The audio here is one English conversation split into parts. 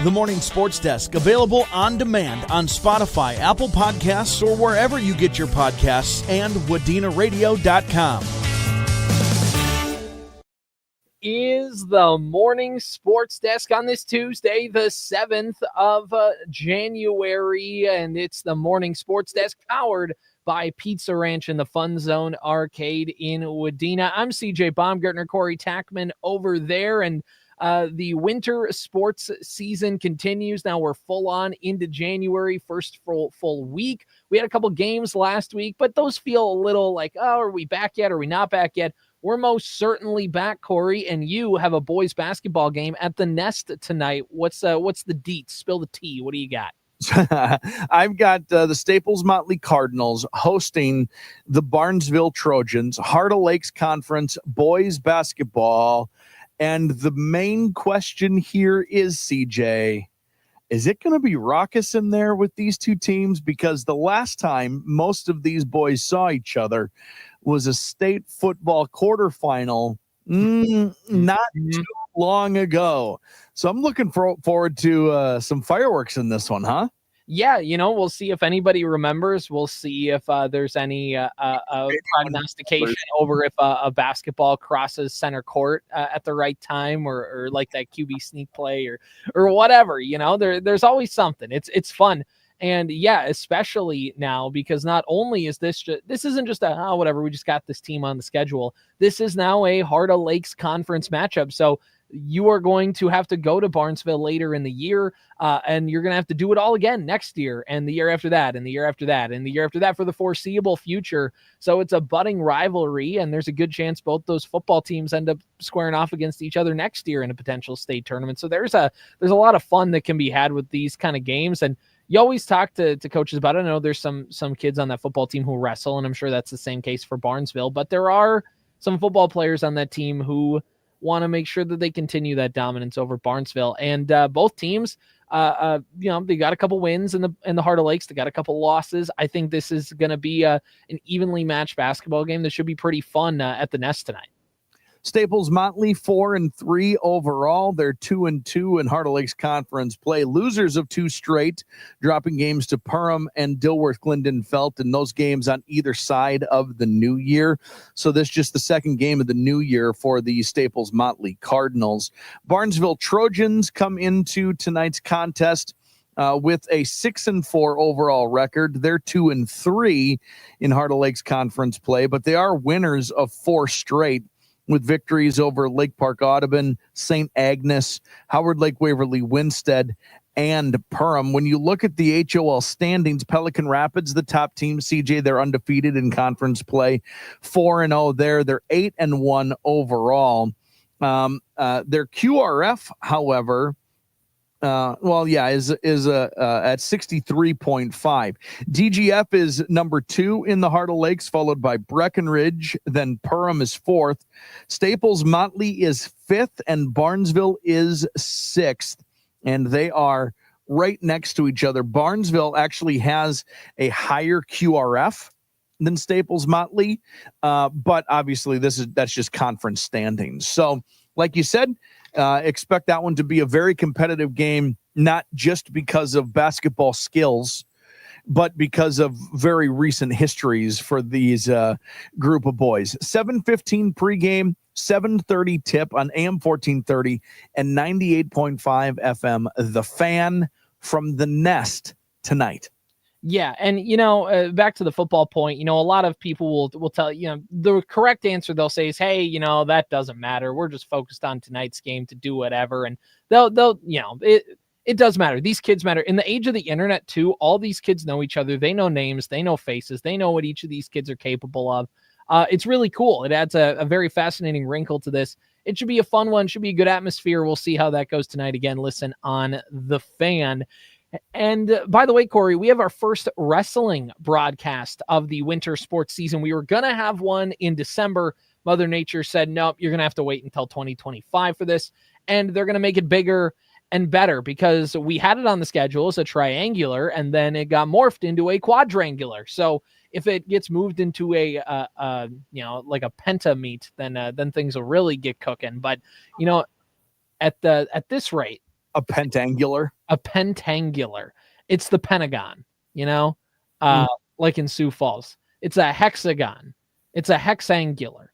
The Morning Sports Desk, available on demand on Spotify, Apple Podcasts, or wherever you get your podcasts, and WadenaRadio.com. Is the Morning Sports Desk on this Tuesday, the 7th of January, and it's the Morning Sports Desk powered by Pizza Ranch and the FunZone Arcade in Wadena. I'm CJ Baumgartner, Corey Tackman over there, and the winter sports season continues. Now we're full on into January, first full week. We had a couple games last week, but those feel a little like, oh, are we back yet? Are we not back yet? We're most certainly back, Corey, and you have a boys basketball game at the Nest tonight. What's the deets? Spill the tea. What do you got? I've got the Staples-Motley Cardinals hosting the Barnesville Trojans, Heart of Lakes Conference boys basketball. And the main question here is, CJ, is it going to be raucous in there with these two teams? Because the last time most of these boys saw each other was a state football quarterfinal not too long ago. So I'm looking forward to some fireworks in this one, huh? Yeah, we'll see if anybody remembers. We'll see if there's any prognostication over if a basketball crosses center court at the right time, or like that QB sneak play or whatever. There's always something. It's fun. And yeah, especially now, because not only is this isn't just whatever, we just got this team on the schedule. This is now a Heart of Lakes Conference matchup. So you are going to have to go to Barnesville later in the year, and you're going to have to do it all again next year, and the year after that, and the year after that, and the year after that for the foreseeable future. So it's a budding rivalry, and there's a good chance both those football teams end up squaring off against each other next year in a potential state tournament. So there's a lot of fun that can be had with these kind of games. And you always talk to coaches about it. I know there's some kids on that football team who wrestle, and I'm sure that's the same case for Barnesville, but there are some football players on that team who want to make sure that they continue that dominance over Barnesville. And both teams, they got a couple wins in the Heart of Lakes. They got a couple losses. I think this is going to be an evenly matched basketball game that should be pretty fun at the Nest tonight. Staples-Motley 4-3 overall. They're 2-2 in Heart of Lakes Conference play. Losers of two straight, dropping games to Perham and Dilworth-Glendenfelt, and those games on either side of the new year. So this is just the second game of the new year for the Staples-Motley Cardinals. Barnesville Trojans come into tonight's contest with a 6-4 overall record. They're 2-3 in Heart of Lakes Conference play, but they are winners of four straight, with victories over Lake Park Audubon, St. Agnes, Howard Lake Waverly Winstead, and Perham. When you look at the HOL standings, Pelican Rapids, the top team, CJ, they're undefeated in conference play, 4-0 there. They're 8-1 overall. Their QRF, however, is at 63.5. DGF is number 2 in the Heart of Lakes, followed by Breckenridge. Then Perham is 4th. Staples-Motley is 5th, and Barnesville is 6th. And they are right next to each other. Barnesville actually has a higher QRF than Staples-Motley, but obviously that's just conference standings. So, like you said, expect that one to be a very competitive game, not just because of basketball skills, but because of very recent histories for these group of boys. 7:15 pregame, 7:30 tip on AM1430 and 98.5 FM. The Fan from the Nest tonight. Yeah, and back to the football point, a lot of people will tell the correct answer they'll say is, hey, that doesn't matter. We're just focused on tonight's game to do whatever, and they'll it does matter. These kids matter. In the age of the internet too, all these kids know each other. They know names, they know faces, they know what each of these kids are capable of. It's really cool. It adds a very fascinating wrinkle to this. It should be a fun one, should be a good atmosphere. We'll see how that goes tonight. Again, listen on The Fan. And by the way, Corey, we have our first wrestling broadcast of the winter sports season. We were going to have one in December. Mother Nature said, nope, you're going to have to wait until 2025 for this. And they're going to make it bigger and better because we had it on the schedule as a triangular and then it got morphed into a quadrangular. So if it gets moved into a like a penta meet, then things will really get cooking. But, at this rate, A pentangular. A pentangular. It's the Pentagon, like in Sioux Falls. It's a hexagon. It's a hexangular.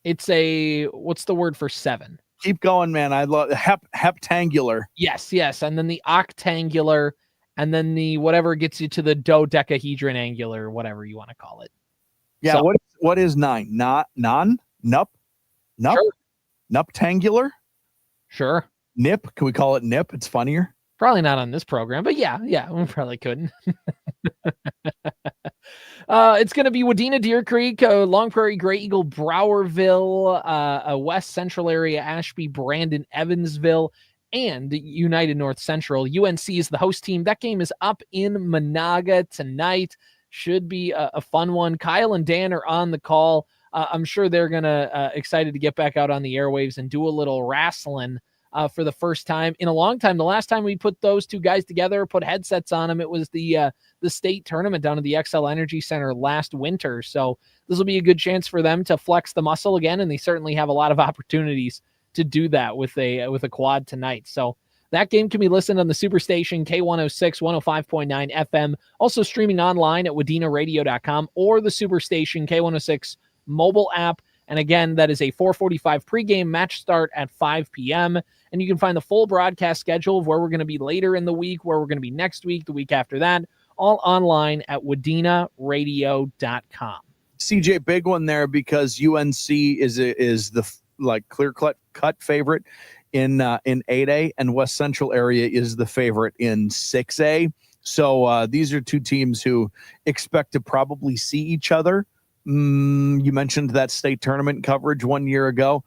It's a, what's the word for 7? Keep going, man. I love heptangular. Yes. And then the octangular, and then the whatever gets you to the dodecahedron angular, whatever you want to call it. Yeah. So, what is 9? Nup? Sure. Nuptangular? Sure. Nip? Can we call it nip? It's funnier. Probably not on this program, but yeah, we probably couldn't. It's going to be Wadena, Deer Creek, Long Prairie, Gray Eagle, Browerville, West Central area, Ashby, Brandon, Evansville, and United North Central. UNC is the host team. That game is up in Menahga tonight. Should be a fun one. Kyle and Dan are on the call. I'm sure they're going to excited to get back out on the airwaves and do a little wrestling for the first time in a long time. The last time we put those two guys together, put headsets on them, it was the state tournament down at the XL Energy Center last winter. So this will be a good chance for them to flex the muscle again, and they certainly have a lot of opportunities to do that with a quad tonight. So that game can be listened on the Superstation K106 105.9 FM, also streaming online at wadenaradio.com or the Superstation K106 mobile app. And again, that is a 4:45 pregame, match start at 5 p.m. And you can find the full broadcast schedule of where we're going to be later in the week, where we're going to be next week, the week after that, all online at wadenaradio.com. CJ, big one there because UNC is the clear cut favorite in 8A, and West Central area is the favorite in 6A. So these are two teams who expect to probably see each other. You mentioned that state tournament coverage 1 year ago.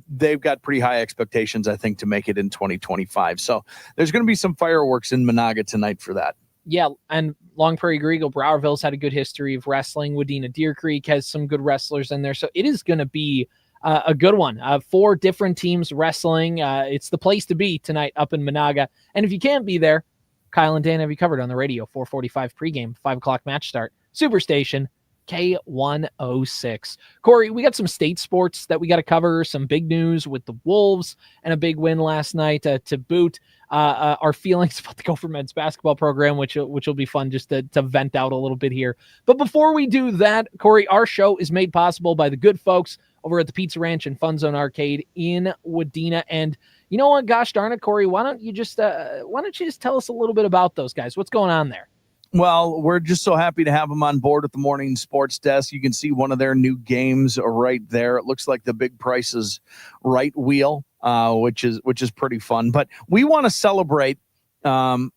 They've got pretty high expectations, I think, to make it in 2025. So there's going to be some fireworks in Menahga tonight for that. Yeah, and Long Prairie Eagle, Browerville's had a good history of wrestling. Wadena Deer Creek has some good wrestlers in there. So it is going to be a good one. 4 different teams wrestling. It's the place to be tonight up in Menahga. And if you can't be there, Kyle and Dan have you covered on the radio. 4:45 pregame, 5 o'clock match start. Superstation K106. Corey, we got some state sports that we got to cover, some big news with the Wolves and a big win last night to boot. Our feelings about the Gopher men's basketball program, which will be fun just to vent out a little bit here. But before we do that, Corey, our show is made possible by the good folks over at the Pizza Ranch and FunZone Arcade in Wadena. And you know what? Gosh darn it, Corey, why don't you just tell us a little bit about those guys? What's going on there? Well, we're just so happy to have them on board at the morning sports desk. You can see one of their new games right there. It looks like the Big Price is Right wheel, which is pretty fun. But we want to celebrate, and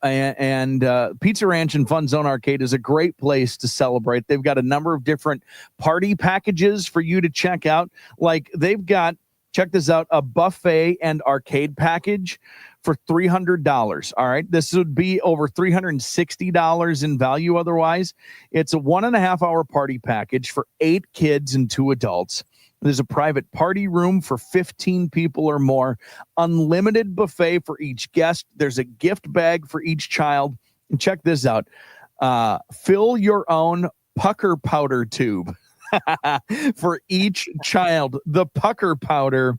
Pizza Ranch and FunZone Arcade is a great place to celebrate. They've got a number of different party packages for you to check out. Like they've got, check this out, a buffet and arcade package for $300. All right. This would be over $360 in value. Otherwise, it's a 1.5 hour party package for 8 kids and 2 adults. There's a private party room for 15 people or more, unlimited buffet for each guest. There's a gift bag for each child. And check this out. Fill your own pucker powder tube for each child. The pucker powder.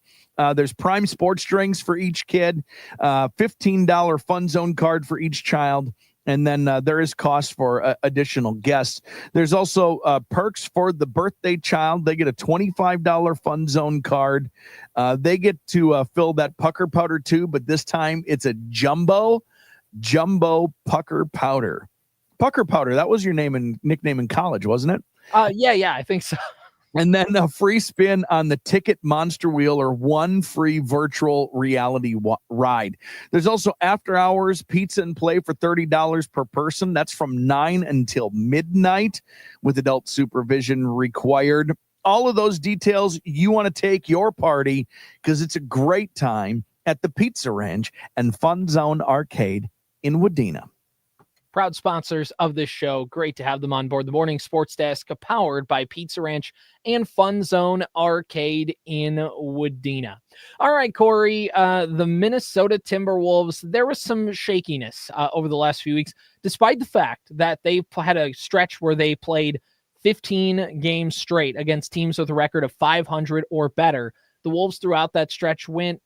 There's Prime sports drinks for each kid, $15 FunZone card for each child, and then there is cost for additional guests. There's also perks for the birthday child. They get a $25 FunZone card. They get to fill that pucker powder too, but this time it's a jumbo pucker powder. Pucker powder, that was your nickname in college, wasn't it? Yeah, I think so. And then a free spin on the Ticket Monster Wheel or 1 free virtual reality ride. There's also after hours pizza and play for $30 per person. That's from 9 until midnight with adult supervision required. All of those details, you want to take your party because it's a great time at the Pizza Ranch and FunZone Arcade in Wadena. Proud sponsors of this show. Great to have them on board. The Morning Sports Desk, powered by Pizza Ranch and FunZone Arcade in Wadena. All right, Corey, the Minnesota Timberwolves, there was some shakiness over the last few weeks, despite the fact that they had a stretch where they played 15 games straight against teams with a record of 500 or better. The Wolves throughout that stretch went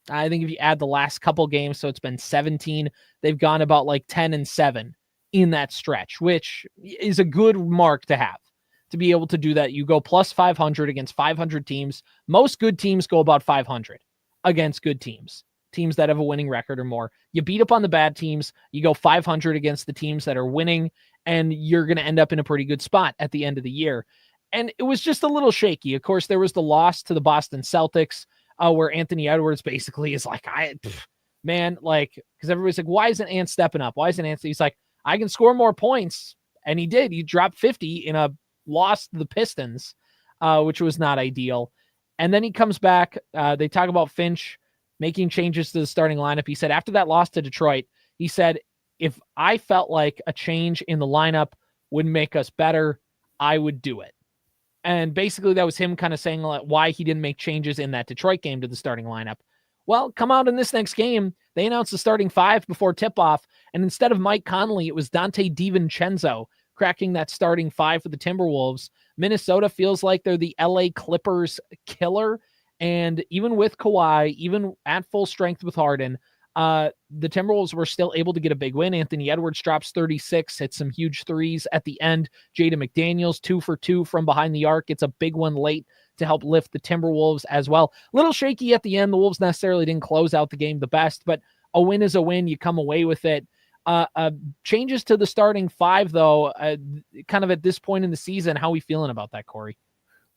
I think if you add the last couple games, so it's been 17, they've gone about like 10-7 in that stretch, which is a good mark to have, to be able to do that. You go plus 500 against 500 teams. Most good teams go about 500 against good teams that have a winning record or more. You beat up on the bad teams, you go 500 against the teams that are winning, and you're going to end up in a pretty good spot at the end of the year. And it was just a little shaky. Of course, there was the loss to the Boston Celtics, where Anthony Edwards basically is like, man, like, because everybody's like, why isn't Ant stepping up? Why isn't Anthony? He's like, I can score more points. And he did. He dropped 50 in a loss to the Pistons, which was not ideal. And then he comes back. They talk about Finch making changes to the starting lineup. He said after that loss to Detroit, he said, if I felt like a change in the lineup would make us better, I would do it. And basically that was him kind of saying why he didn't make changes in that Detroit game to the starting lineup. Well, come out in this next game, they announced the starting five before tip-off, and instead of Mike Conley, it was Dante DiVincenzo cracking that starting five for the Timberwolves. Minnesota feels like they're the LA Clippers killer, and even with Kawhi, even at full strength with Harden, the Timberwolves were still able to get a big win. Anthony Edwards drops 36, hits some huge threes at the end. Jaden McDaniels, 2 for 2 from behind the arc. It's a big one late to help lift the Timberwolves as well. A little shaky at the end. The Wolves necessarily didn't close out the game the best, but a win is a win. You come away with it. Changes to the starting five, though, kind of at this point in the season. How are we feeling about that, Corey?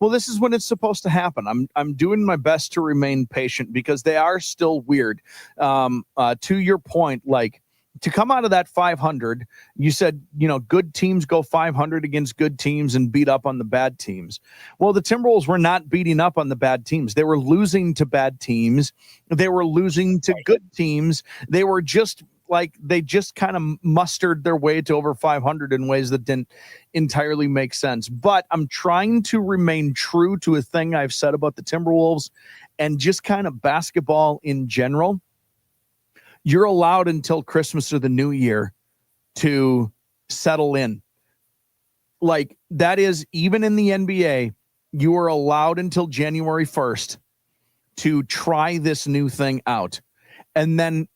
Well, this is when it's supposed to happen. I'm doing my best to remain patient because they are still weird. To your point, like to come out of that 500, you said, good teams go 500 against good teams and beat up on the bad teams. Well, the Timberwolves were not beating up on the bad teams. They were losing to bad teams. They were losing to good teams. They were just they just kind of mustered their way to over 500 in ways that didn't entirely make sense. But I'm trying to remain true to a thing I've said about the Timberwolves and just kind of basketball in general. You're allowed until Christmas or the New Year to settle in. Like that is, even in the NBA, you are allowed until January 1st to try this new thing out. And then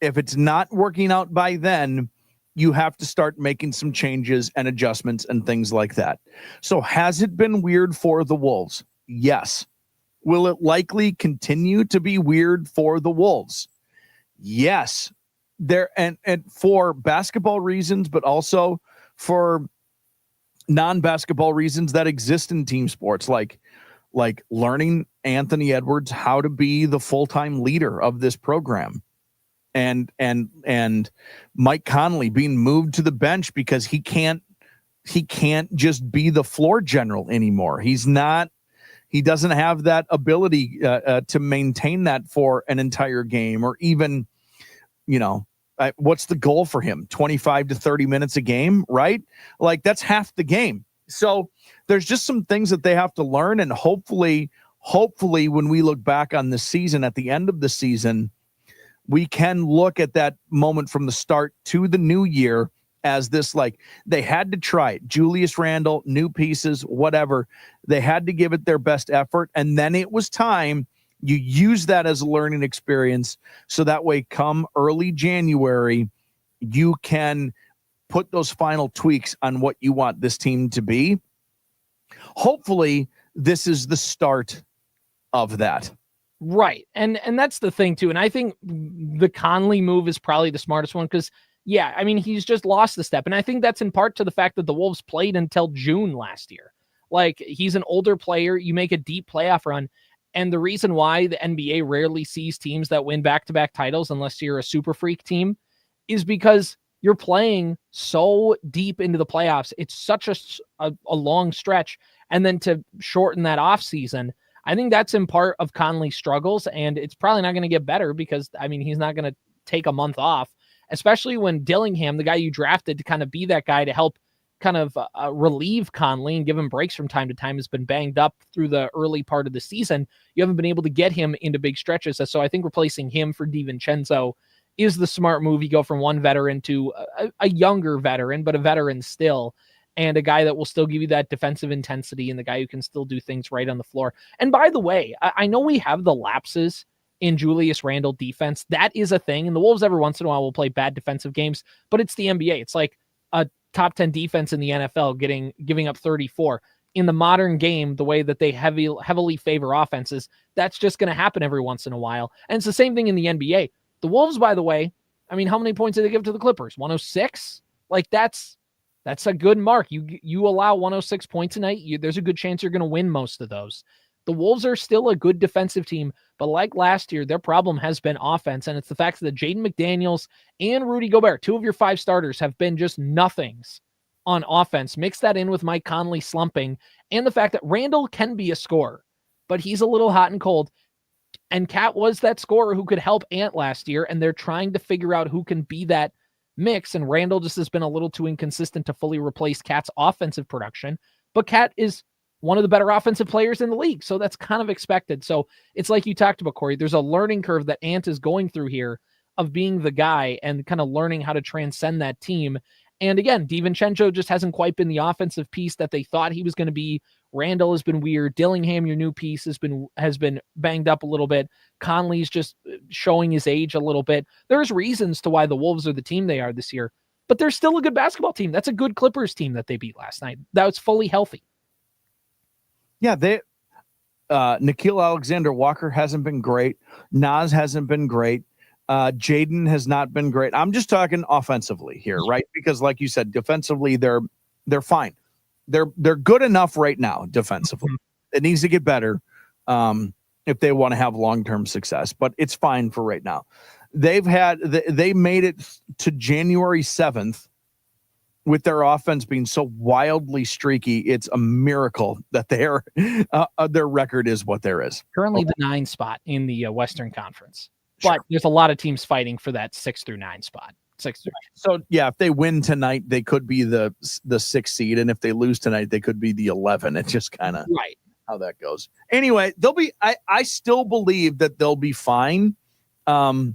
if it's not working out by then, you have to start making some changes and adjustments and things like that. So has it been weird for the Wolves? Yes. Will it likely continue to be weird for the Wolves? Yes. There and for basketball reasons, but also for non-basketball reasons that exist in team sports, like learning Anthony Edwards how to be the full-time leader of this program. And Mike Conley being moved to the bench because he can't just be the floor general anymore. He doesn't have that ability to maintain that for an entire game, or even, what's the goal for him? 25 to 30 minutes a game, right? Like that's half the game. So there's just some things that they have to learn. And hopefully when we look back on the season at the end of the season, we can look at that moment from the start to the new year as this, like they had to try it. Julius Randle, new pieces, whatever. They had to give it their best effort. And then it was time. You use that as a learning experience. So that way, come early January, you can put those final tweaks on what you want this team to be. Hopefully, this is the start of that. Right. And that's the thing too. And I think the Conley move is probably the smartest one because, yeah, I mean, he's just lost the step. And I think that's in part to the fact that the Wolves played until June last year. Like he's an older player. You make a deep playoff run. And the reason why the NBA rarely sees teams that win back-to-back titles unless you're a super freak team is because you're playing so deep into the playoffs. It's such a long stretch. And then to shorten that off season, I think that's in part of Conley's struggles, and it's probably not going to get better because, I mean, he's not going to take a month off, especially when Dillingham, the guy you drafted to kind of be that guy to help kind of relieve Conley and give him breaks from time to time, has been banged up through the early part of the season. You haven't been able to get him into big stretches. So I think replacing him for DiVincenzo is the smart move. You go from one veteran to a younger veteran, but a veteran still, and a guy that will still give you that defensive intensity and the guy who can still do things right on the floor. And by the way, I know we have the lapses in Julius Randle defense. That is a thing. And the Wolves every once in a while will play bad defensive games, but it's the NBA. It's like a top 10 defense in the NFL giving up 34. In the modern game, the way that they heavily favor offenses, that's just going to happen every once in a while. And it's the same thing in the NBA. The Wolves, by the way, I mean, how many points did they give to the Clippers? 106? Like that's a good mark. You allow 106 points a night, there's a good chance you're going to win most of those. The Wolves are still a good defensive team, but like last year, their problem has been offense, and it's the fact that Jaden McDaniels and Rudy Gobert, 2 of your 5 starters, have been just nothings on offense. Mix that in with Mike Conley slumping, and the fact that Randall can be a scorer, but he's a little hot and cold. And Cat was that scorer who could help Ant last year, and they're trying to figure out who can be that mix, and Randall just has been a little too inconsistent to fully replace Cat's offensive production, but Cat is one of the better offensive players in the league, so that's kind of expected. So it's like you talked about, Corey, there's a learning curve that Ant is going through here of being the guy and kind of learning how to transcend that team. And again, DiVincenzo just hasn't quite been the offensive piece that they thought he was going to be. Randall has been weird. Dillingham, your new piece, has been banged up a little bit. Conley's just showing his age a little bit. There's reasons to why the Wolves are the team they are this year, but they're still a good basketball team. That's a good Clippers team that they beat last night. That was fully healthy. Yeah, Nickeil Alexander-Walker hasn't been great. Nas hasn't been great. Jaden has not been great. I'm just talking offensively here, right? Because like you said, defensively, they're fine. They're good enough right now defensively. Mm-hmm. It needs to get better if they want to have long-term success, but it's fine for right now. They made it to January 7th with their offense being so wildly streaky. It's a miracle that their record is what there is. Currently the 9 spot in the Western Conference. But there's a lot of teams fighting for that 6 through 9 spot. 6 through 9. So yeah, if they win tonight, they could be the 6th seed, and if they lose tonight, they could be the 11. It's just kind of right how that goes. Anyway, they'll be. I still believe that they'll be fine. But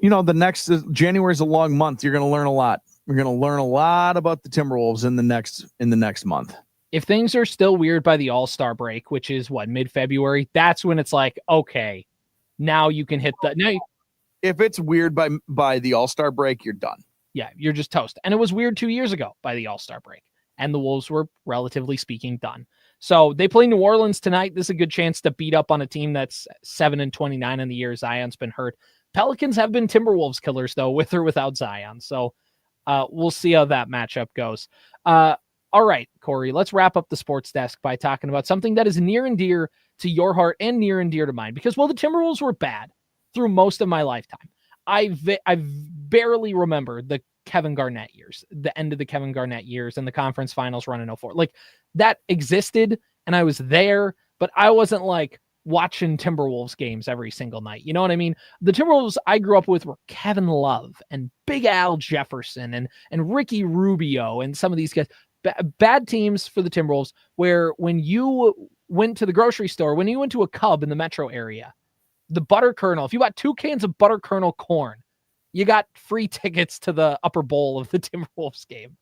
the next January is a long month. You're going to learn a lot. You're going to learn a lot about the Timberwolves in the next month. If things are still weird by the All-Star break, which is mid-February, that's when it's like, okay, now you can hit if it's weird by the All-Star break, you're done. Yeah, you're just toast. And it was weird 2 years ago by the All-Star break, and the Wolves were, relatively speaking, done. So they play New Orleans tonight. This is a good chance to beat up on a team that's 7-29 in the year. Zion's been hurt. Pelicans have been Timberwolves killers, though, with or without Zion. So we'll see how that matchup goes. All right, Corey, let's wrap up the sports desk by talking about something that is near and dear to your heart and near and dear to mine. Because, the Timberwolves were bad through most of my lifetime. I barely remember the Kevin Garnett years, the end of the Kevin Garnett years and the conference finals run in 04. Like, that existed, and I was there, but I wasn't, watching Timberwolves games every single night. You know what I mean? The Timberwolves I grew up with were Kevin Love and Big Al Jefferson and Ricky Rubio and some of these guys. Bad teams for the Timberwolves, where when you went to the grocery store, when you went to a Cub in the metro area, the butter kernel, if you bought 2 cans of butter kernel corn, you got free tickets to the upper bowl of the Timberwolves game.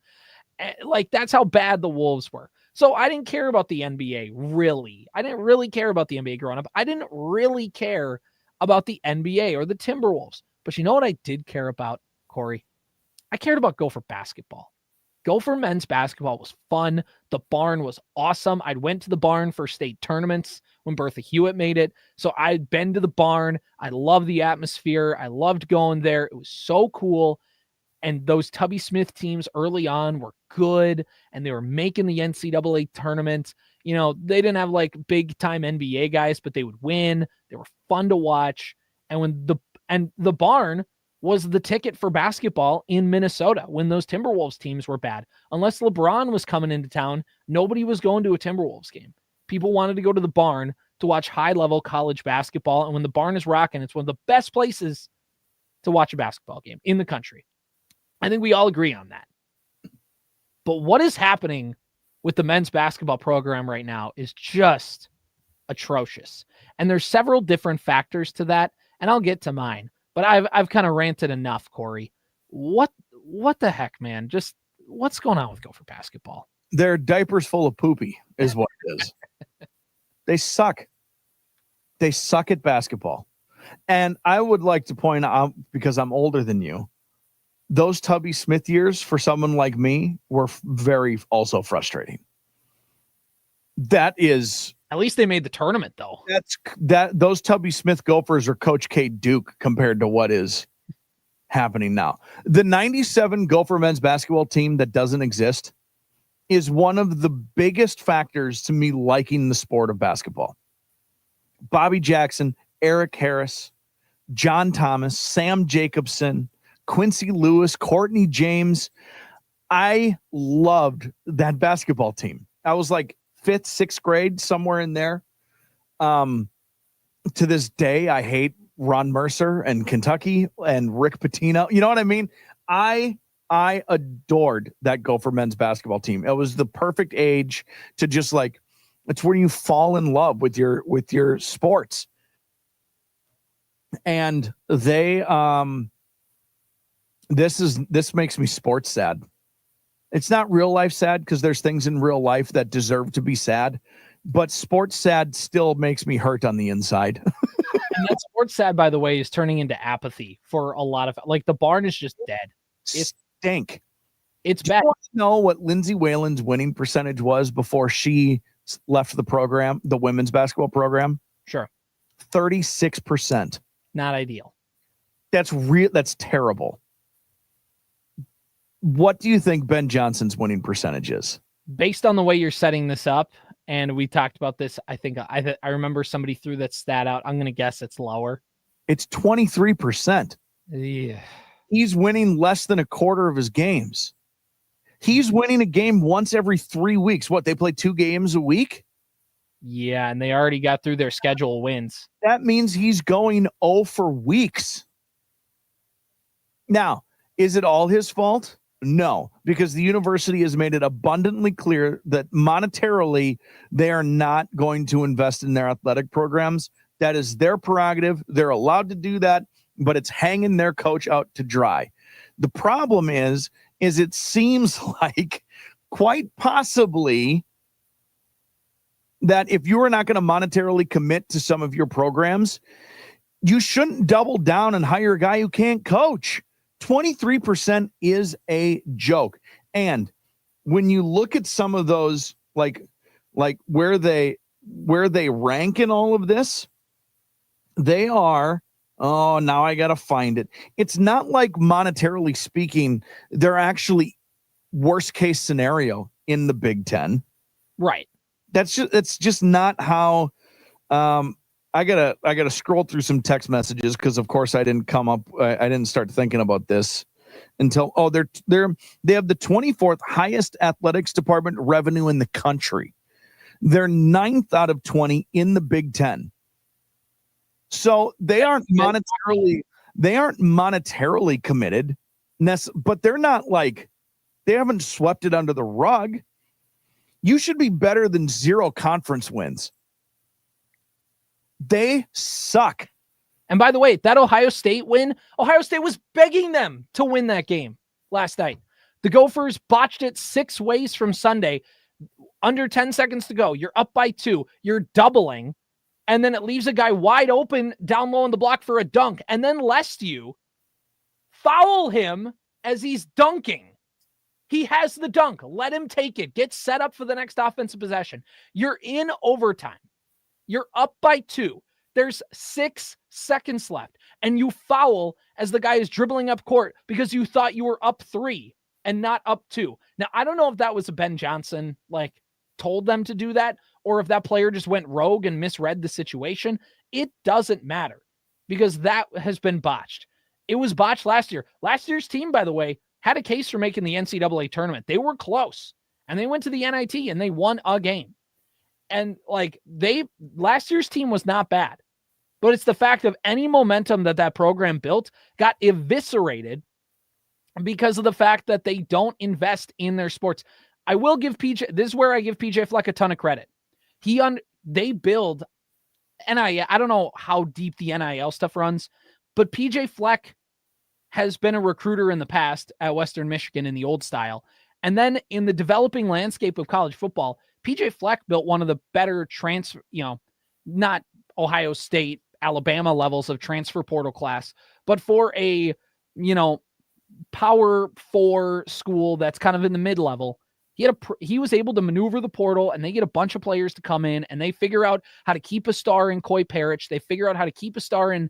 That's how bad the Wolves were. So I didn't care about the NBA, really. I didn't really care about the NBA growing up. I didn't really care about the NBA or the Timberwolves. But you know what I did care about, Corey? I cared about Gopher basketball. Gopher men's basketball was fun. The barn was awesome. I went to the barn for state tournaments when Bertha Hewitt made it. So I'd been to the barn. I loved the atmosphere. I loved going there. It was so cool. And those Tubby Smith teams early on were good, and they were making the NCAA tournament. They didn't have big time NBA guys, but they would win. They were fun to watch. And the barn was the ticket for basketball in Minnesota when those Timberwolves teams were bad. Unless LeBron was coming into town, nobody was going to a Timberwolves game. People wanted to go to the barn to watch high-level college basketball, and when the barn is rocking, it's one of the best places to watch a basketball game in the country. I think we all agree on that. But what is happening with the men's basketball program right now is just atrocious. And there's several different factors to that, and I'll get to mine. But I've kind of ranted enough, Corey. What the heck, man? Just what's going on with Gopher basketball? Their diapers full of poopy is what it is. They suck. They suck at basketball. And I would like to point out, because I'm older than you, those Tubby Smith years for someone like me were very also frustrating. That is, at least they made the tournament though. Those Tubby Smith Gophers are Coach K Duke compared to what is happening now. The 97 Gopher men's basketball team that doesn't exist is one of the biggest factors to me liking the sport of basketball. Bobby Jackson, Eric Harris, John Thomas, Sam Jacobson, Quincy Lewis, Courtney James. I loved that basketball team. I was like 5th, 6th grade, somewhere in there. To this day, I hate Ron Mercer and Kentucky and Rick Pitino. You know what I mean? I adored that Gopher men's basketball team. It was the perfect age to just like, it's where you fall in love with your sports. And they, this makes me sports sad. It's not real life sad because there's things in real life that deserve to be sad, but sports sad still makes me hurt on the inside. And that sports sad, by the way, is turning into apathy for a lot of, like, the barn is just dead. It stink. It's bad. Do you want to know what Lindsay Whalen's winning percentage was before she left the program, the women's basketball program? Sure. 36%. Not ideal. That's terrible. What do you think Ben Johnson's winning percentage is? Based on the way you're setting this up, and we talked about this, I think I remember somebody threw that stat out. I'm going to guess it's lower. It's 23%. Yeah. He's winning less than a quarter of his games. He's winning a game once every 3 weeks. What, they play 2 games a week? Yeah, and they already got through their schedule wins. That means he's going 0 for weeks. Now, is it all his fault? No, because the university has made it abundantly clear that monetarily they are not going to invest in their athletic programs. That is their prerogative. They're allowed to do that, but it's hanging their coach out to dry. The problem is it seems like quite possibly that if you are not going to monetarily commit to some of your programs, you shouldn't double down and hire a guy who can't coach. 23% is a joke. And when you look at some of those, like where they rank in all of this, they are, oh, now I got to find it. It's not like monetarily speaking, they're actually worst case scenario in the Big Ten. Right. That's just not how, I gotta scroll through some text messages because of course I didn't start thinking about this until they have the 24th highest athletics department revenue in the country. They're 9th out of 20 in the Big Ten. So they aren't monetarily committed, but they're not like, they haven't swept it under the rug. You should be better than 0 conference wins. They suck. And by the way, that Ohio State win, Ohio State was begging them to win that game last night. The Gophers botched it 6 ways from Sunday. Under 10 seconds to go. You're up by 2. You're doubling. And then it leaves a guy wide open down low on the block for a dunk. And then lest you foul him as he's dunking. He has the dunk. Let him take it. Get set up for the next offensive possession. You're in overtime. You're up by 2. There's 6 seconds left. And you foul as the guy is dribbling up court because you thought you were up 3 and not up 2. Now, I don't know if that was a Ben Johnson, told them to do that, or if that player just went rogue and misread the situation. It doesn't matter because that has been botched. It was botched last year. Last year's team, by the way, had a case for making the NCAA tournament. They were close, and they went to the NIT, and they won a game. And last year's team was not bad, but it's the fact of any momentum that program built got eviscerated because of the fact that they don't invest in their sports. I will give PJ, this is where I give PJ Fleck a ton of credit. They build NIL. I don't know how deep the NIL stuff runs, but PJ Fleck has been a recruiter in the past at Western Michigan in the old style. And then in the developing landscape of college football, PJ Fleck built one of the better transfer, not Ohio State, Alabama levels of transfer portal class, but for a, Power 4 school that's kind of in the mid-level, he was able to maneuver the portal, and they get a bunch of players to come in, and they figure out how to keep a star in Coy Parrish. They figure out how to keep a star in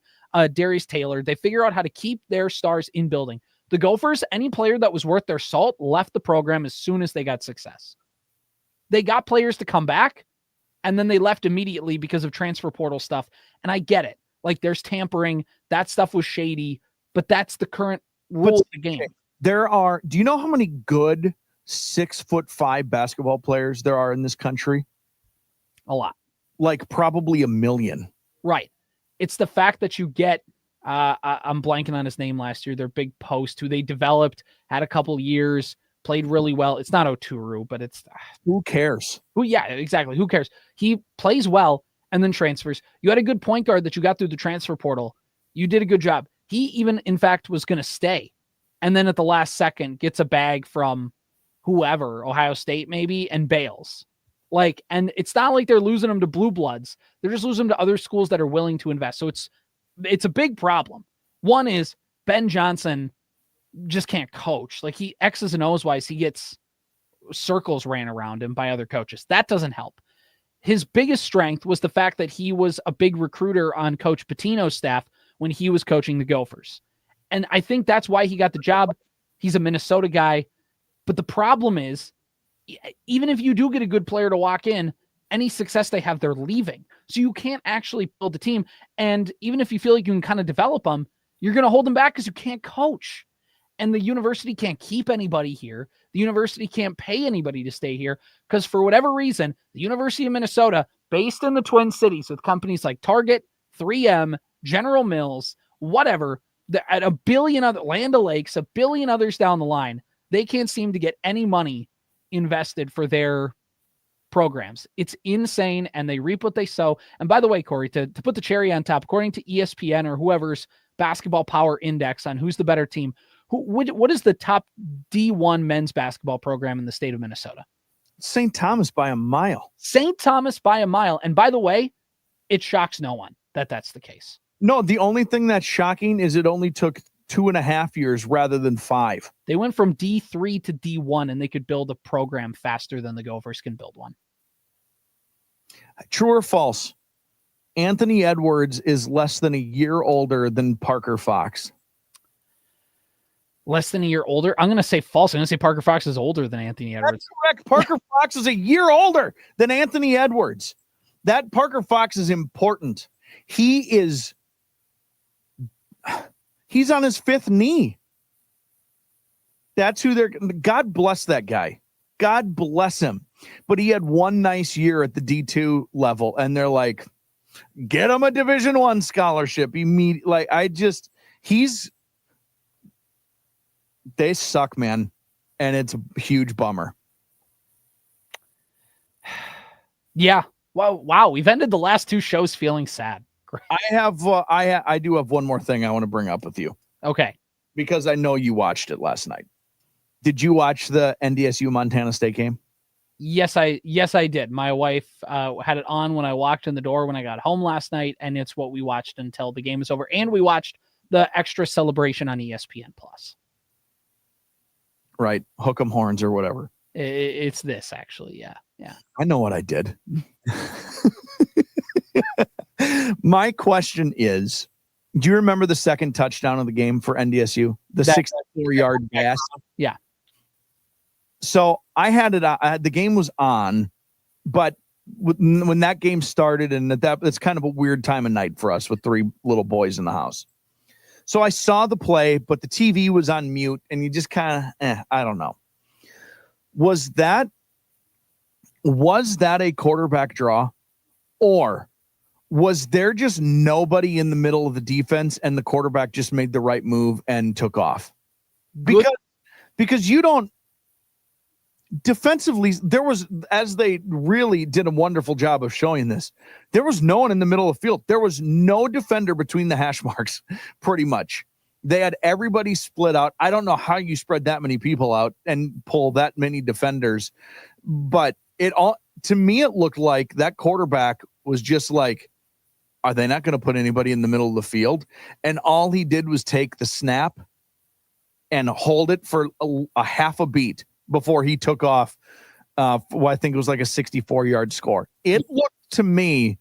Darius Taylor. They figure out how to keep their stars in building. The Gophers, any player that was worth their salt, left the program as soon as they got success. They got players to come back, and then they left immediately because of transfer portal stuff. And I get it. Like, there's tampering. That stuff was shady, but that's the current rule of the game. Do you know how many good 6'5" basketball players there are in this country? A lot. Like probably 1 million. Right. It's the fact that you get, I'm blanking on his name last year, their big post, who they developed, had a couple years, played really well. It's not Oturu, but it's... Who cares? Yeah, exactly. Who cares? He plays well and then transfers. You had a good point guard that you got through the transfer portal. You did a good job. He even, in fact, was going to stay. And then at the last second, gets a bag from whoever, Ohio State maybe, and bails. Like, and it's not like they're losing them to blue bloods. They're just losing them to other schools that are willing to invest. So it's a big problem. One is Ben Johnson just can't coach. Like, he X's and O's wise, he gets circles ran around him by other coaches. That doesn't help. His biggest strength was the fact that he was a big recruiter on Coach Pitino's staff when he was coaching the Gophers. And I think that's why he got the job. He's a Minnesota guy. But the problem is, even if you do get a good player to walk in, any success they have, they're leaving. So you can't actually build a team. And even if you feel like you can kind of develop them, you're going to hold them back because you can't coach. And the university can't keep anybody here. The university can't pay anybody to stay here because for whatever reason, the University of Minnesota, based in the Twin Cities with companies like Target, 3M, General Mills, whatever, at a billion other Land O'Lakes, a billion others down the line, they can't seem to get any money invested for their programs. It's insane, and they reap what they sow. And by the way, Corey, to put the cherry on top, according to ESPN or whoever's basketball power index on who's the better team, what is the top D1 men's basketball program in the state of Minnesota? St. Thomas by a mile. St. Thomas by a mile. And by the way, it shocks no one that that's the case. No, the only thing that's shocking is it only took 2.5 years rather than 5. They went from D3 to D1, and they could build a program faster than the Gophers can build one. True or false? Anthony Edwards is less than a year older than Parker Fox. Less than a year older? I'm going to say false. I'm going to say Parker Fox is older than Anthony Edwards. That's correct. Parker Fox is a year older than Anthony Edwards. That Parker Fox is important. He's on his 5th knee. That's who God bless that guy. God bless him. But he had one nice year at the D2 level, and they're like, get him a Division I scholarship immediately. Like, they suck, man. And it's a huge bummer. Yeah. Wow. We've ended the last 2 shows feeling sad. I do have one more thing I want to bring up with you. Okay. Because I know you watched it last night. Did you watch the NDSU Montana State game? Yes, I did. My wife had it on when I walked in the door when I got home last night, and it's what we watched until the game was over. And we watched the extra celebration on ESPN Plus. Right. Hook 'em horns or whatever. It's this, actually. Yeah. I know what I did. My question is, do you remember the second touchdown of the game for NDSU? The 64-yard pass? Yeah. So I had it. The game was on, but when that game started, and it's kind of a weird time of night for us with 3 little boys in the house. So I saw the play, but the TV was on mute, and you just kind of, I don't know. Was that a quarterback draw, or was there just nobody in the middle of the defense and the quarterback just made the right move and took off? Because you don't defensively, there was, as they really did a wonderful job of showing this, there was no one in the middle of the field. There was no defender between the hash marks, pretty much. They had everybody split out. I don't know how you spread that many people out and pull that many defenders, but to me, it looked like that quarterback was just like, Are they not going to put anybody in the middle of the field? And all he did was take the snap and hold it for a half a beat before he took off. I think it was like a 64-yard score. It looked to me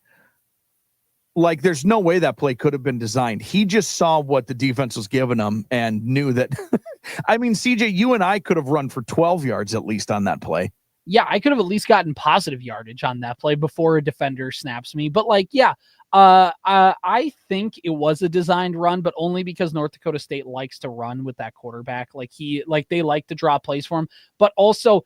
like there's no way that play could have been designed. He just saw what the defense was giving him and knew that. I mean, CJ, you and I could have run for 12 yards at least on that play. Yeah, I could have at least gotten positive yardage on that play before a defender snaps me. But I think it was a designed run, but only because North Dakota State likes to run with that quarterback. They like to draw plays for him. But also,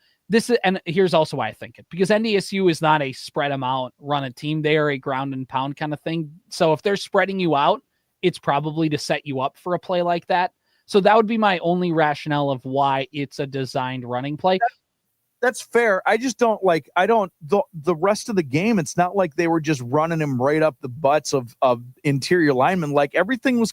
and here's also why I think it, because NDSU is not a spread them out, run a team. They are a ground and pound kind of thing. So if they're spreading you out, it's probably to set you up for a play like that. So that would be my only rationale of why it's a designed running play. That's fair. I just don't the rest of the game. It's not like they were just running him right up the butts of interior linemen. Like everything was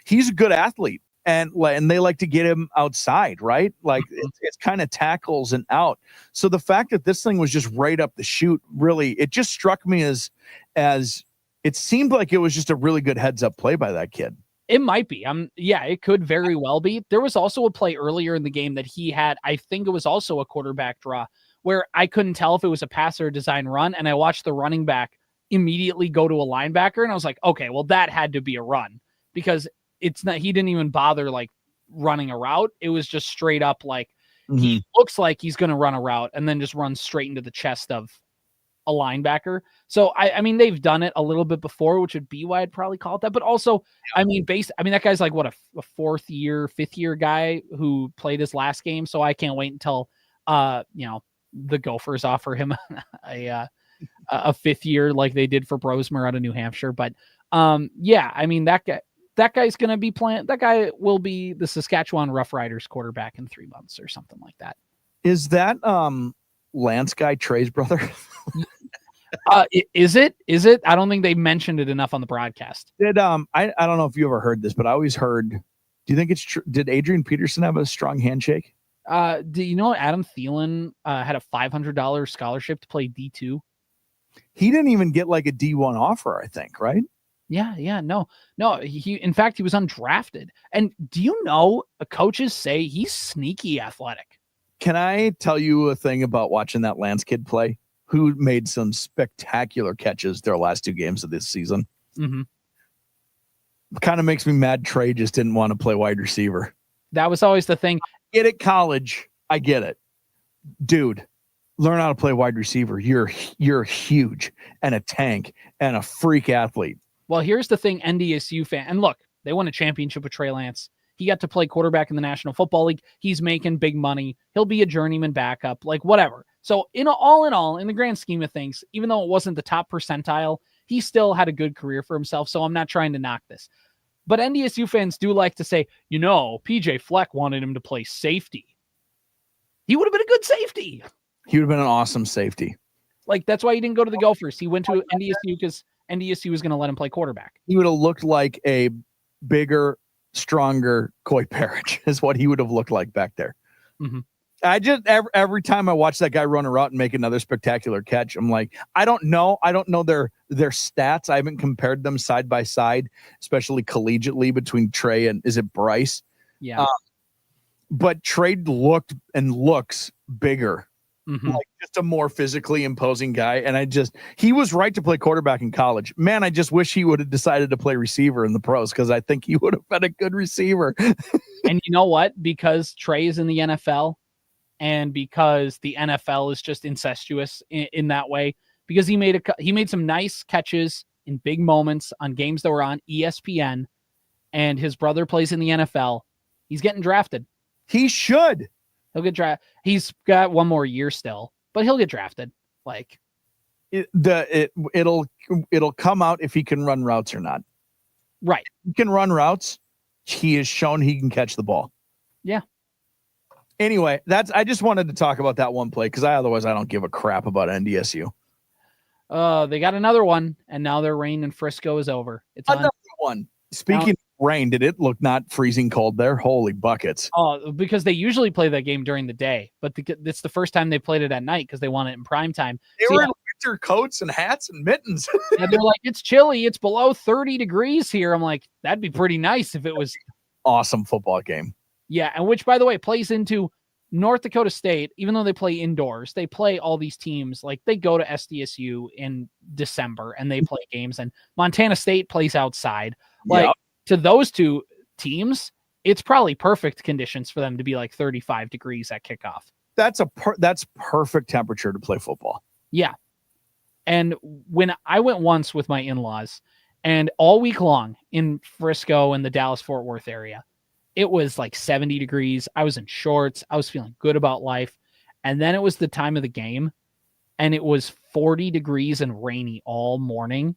he's a good athlete. And they like to get him outside, right? Like it's kind of tackles and out. So the fact that this thing was just right up the chute, really, it just struck me as it seemed like it was just a really good heads up play by that kid. It might be. It could very well be. There was also a play earlier in the game that he had. I think it was also a quarterback draw where I couldn't tell if it was a pass or a design run. And I watched the running back immediately go to a linebacker. And I was like, okay, well, that had to be a run because he didn't even bother running a route. It was just straight up he looks like he's going to run a route and then just runs straight into the chest of a linebacker. So I mean, they've done it a little bit before, which would be why I'd probably call it that. But also, I mean, that guy's like a fifth year guy who played his last game. So I can't wait until, the Gophers offer him a fifth year like they did for Brosmer out of New Hampshire. But I mean, that guy's going to be playing. That guy will be the Saskatchewan Roughriders quarterback in 3 months or something like that. Is that Lance guy Trey's brother? Is it? I don't think they mentioned it enough on the broadcast. I don't know if you ever heard this, but I always heard. Do you think it's true? Did Adrian Peterson have a strong handshake? Do you know Adam Thielen had a $500 scholarship to play D2? He didn't even get like a D1 offer, I think, right? Yeah, no. He in fact he was undrafted. And do you know coaches say he's sneaky athletic? Can I tell you a thing about watching that Lance kid play? Who made some spectacular catches their last 2 games of this season? Mm-hmm. Kind of makes me mad. Trey just didn't want to play wide receiver. That was always the thing. Get it, college. I get it, dude. Learn how to play wide receiver. You're huge and a tank and a freak athlete. Well, here's the thing, NDSU fan. And look, they won a championship with Trey Lance. He got to play quarterback in the National Football League. He's making big money. He'll be a journeyman backup, whatever. So all in all, in the grand scheme of things, even though it wasn't the top percentile, he still had a good career for himself. So I'm not trying to knock this. But NDSU fans do like to say, PJ Fleck wanted him to play safety. He would have been a good safety. He would have been an awesome safety. That's why he didn't go to the Gophers. He went to NDSU because NDSU was going to let him play quarterback. He would have looked like a bigger, stronger Coy Parrish is what he would have looked like back there. Mm-hmm. I just every time I watch that guy run a route and make another spectacular catch, I'm like, I don't know their stats. I haven't compared them side by side, especially collegiately between Trey and is it Bryce? Yeah. But Trey looked and looks bigger. Mm-hmm. Like just a more physically imposing guy. And he was right to play quarterback in college. Man, I just wish he would have decided to play receiver in the pros because I think he would have been a good receiver. And you know what? Because Trey is in the NFL and because the NFL is just incestuous in that way, because he made some nice catches in big moments on games that were on ESPN, and his brother plays in the NFL. He's getting drafted. He should. He'll get drafted. He's got 1 more year still, but he'll get drafted. It'll come out if he can run routes or not. Right. He can run routes. He has shown he can catch the ball. Yeah. Anyway, I just wanted to talk about that one play because otherwise I don't give a crap about NDSU. They got another one, and now their reign in Frisco is over. It's another one. Speaking of rain, did it look not freezing cold there? Holy buckets. Oh, because they usually play that game during the day, but it's the first time they played it at night because they want it in prime time. They were in winter coats and hats and mittens. And they're like, it's chilly. It's below 30 degrees here. I'm like, that'd be pretty nice if it was. Awesome football game. Yeah, and which, by the way, plays into North Dakota State. Even though they play indoors, they play all these teams. Like, they go to SDSU in December and they play games, and Montana State plays outside. Like, to those two teams, it's probably perfect conditions for them to be like 35 degrees at kickoff. That's perfect temperature to play football. Yeah. And when I went once with my in-laws, and all week long in Frisco and the Dallas-Fort Worth area, it was like 70 degrees. I was in shorts. I was feeling good about life. And then it was the time of the game, and it was 40 degrees and rainy all morning.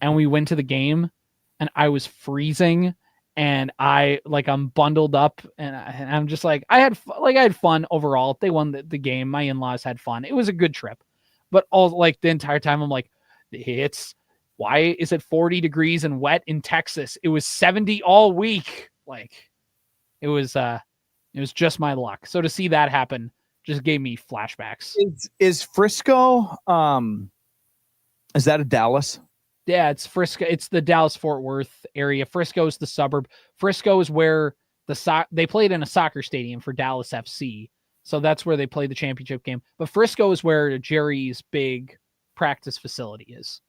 And we went to the game, and I was freezing, and I'm bundled up, and I'm just like, I had fun overall. They won the game. My in-laws had fun. It was a good trip. But all like the entire time, I'm like, why is it 40 degrees and wet in Texas? It was 70 all week. Like, it was just my luck. So to see that happen just gave me flashbacks. Is Frisco, is that a Dallas? Yeah, it's Frisco. It's the Dallas-Fort Worth area. Frisco is the suburb. Frisco is where they played in a soccer stadium for Dallas FC. So that's where they played the championship game. But Frisco is where Jerry's big practice facility is.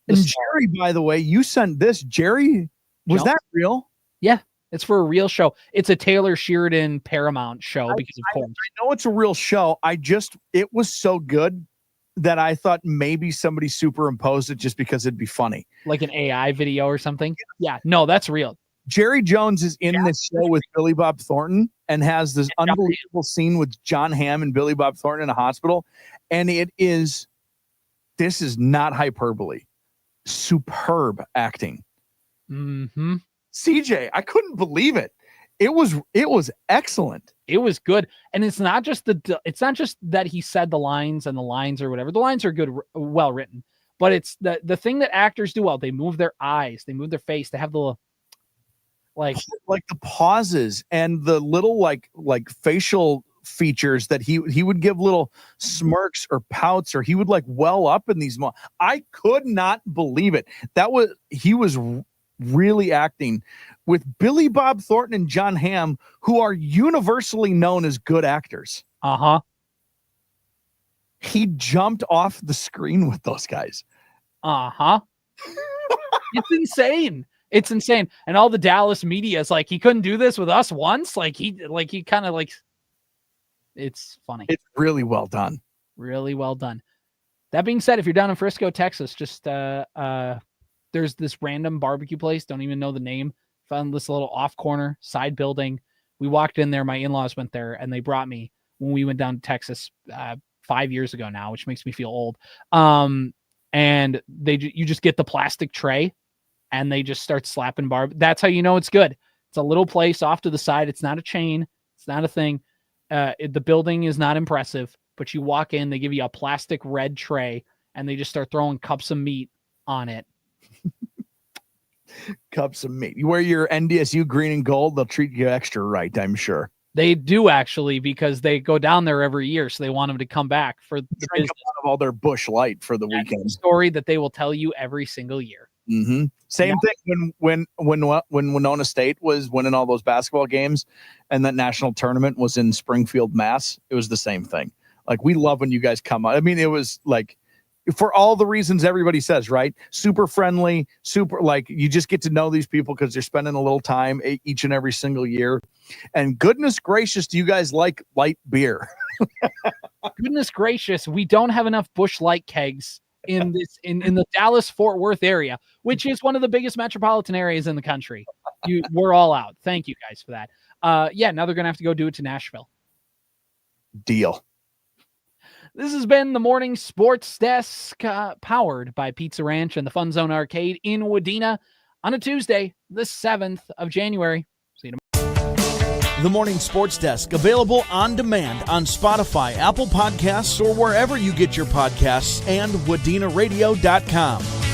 And Jerry, by the way, you sent this. Jerry, was that real? Yeah, it's for a real show. It's a Taylor Sheridan Paramount show because of course. I know it's a real show. It was so good that I thought maybe somebody superimposed it just because it'd be funny. Like an AI video or something? Yeah, no, that's real. Jerry Jones is in this show with Billy Bob Thornton and has this unbelievable scene with John Hamm and Billy Bob Thornton in a hospital. And this is not hyperbole. Superb acting. Mm-hmm. CJ, I couldn't believe it. It was excellent. It was good. And it's not just that he said the lines and the lines or whatever. The lines are good, well written, but it's the thing that actors do well. They move their eyes, they move their face, they have the like the pauses and the little like facial features that he would give little smirks or pouts, or he would like well up in these I could not believe it. He was really acting with Billy Bob Thornton and John Hamm, who are universally known as good actors. Uh-huh. He jumped off the screen with those guys. Uh-huh. It's insane. It's insane. And all the Dallas media is like, he couldn't do this with us once. He kind of it's funny. It's really well done. Really well done. That being said, if you're down in Frisco, Texas, just there's this random barbecue place. Don't even know the name. Found this little off corner side building. We walked in there. My in-laws went there and they brought me when we went down to Texas 5 years ago now, which makes me feel old. And you just get the plastic tray and they just start slapping That's how you know it's good. It's a little place off to the side. It's not a chain. It's not a thing. The building is not impressive, but you walk in, they give you a plastic red tray and they just start throwing cups of meat on it. Cups of meat. You wear your NDSU green and gold, they'll treat you extra right, I'm sure. They do actually, because they go down there every year, so they want them to come back for the business of all their Busch Light for the weekend. Story that they will tell you every single year. Mm-hmm. Same thing when Winona State was winning all those basketball games, and that national tournament was in Springfield, Mass. It was the same thing. Like, we love when you guys come out. I mean, it was like, for all the reasons everybody says, right? Super friendly, super, like, you just get to know these people because they're spending a little time each and every single year. And goodness gracious, do you guys like light beer? Goodness gracious, we don't have enough Busch Light kegs in the Dallas-Fort Worth area, which is one of the biggest metropolitan areas in the country. We're all out. Thank you guys for that. Now they're gonna have to go do it to Nashville. Deal. This has been the Morning Sports Desk, powered by Pizza Ranch and the FunZone Arcade in Wadena on a Tuesday, the 7th of January. See you tomorrow. The Morning Sports Desk, available on demand on Spotify, Apple Podcasts, or wherever you get your podcasts, and WadenaRadio.com.